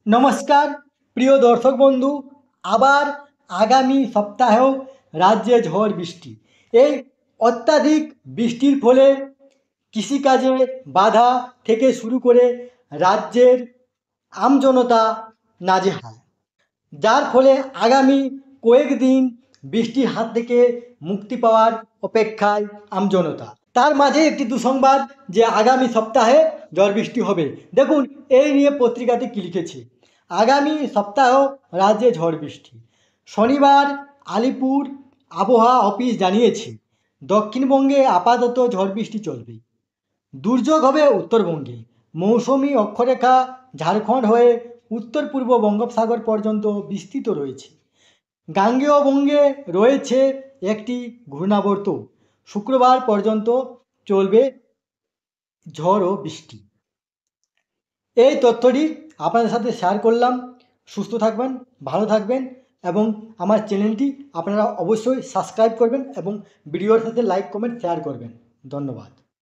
নমস্কার প্রিয় দর্শক বন্ধু, আবার আগামী সপ্তাহেও রাজ্যে ঝড় বৃষ্টি। এই অত্যাধিক বৃষ্টির ফলে কৃষিকাজে বাধা থেকে শুরু করে রাজ্যের আমজনতা নাজেহাল, যার ফলে আগামী কয়েকদিন বৃষ্টির হাত থেকে মুক্তি পাওয়ার অপেক্ষায় আমজনতা। তার মাঝে একটি দুঃসংবাদ যে আগামী সপ্তাহে ঝড় বৃষ্টি হবে। দেখুন, এই নিয়ে পত্রিকাতে কী লিখেছে। আগামী সপ্তাহ রাজ্যে ঝড় বৃষ্টি। শনিবার আলিপুর আবহাওয়া অফিস জানিয়েছে দক্ষিণবঙ্গে আপাতত ঝড় বৃষ্টি চলবে। দুর্যোগ হবে উত্তরবঙ্গে। মৌসুমি অক্ষরেখা ঝাড়খণ্ড হয়ে উত্তর পূর্ব বঙ্গোপসাগর পর্যন্ত বিস্তৃত রয়েছে। গাঙ্গেয় বঙ্গে রয়েছে একটি ঘূর্ণাবর্ত। শুক্রবার পর্যন্ত চলবে ঝড় ও বৃষ্টি। এই তথ্যটি আপনাদের সাথে শেয়ার করলাম। সুস্থ থাকবেন, ভালো থাকবেন এবং আমার চ্যানেলটি আপনারা অবশ্যই সাবস্ক্রাইব করবেন এবং ভিডিওর সাথে লাইক, কমেন্ট, শেয়ার করবেন। ধন্যবাদ।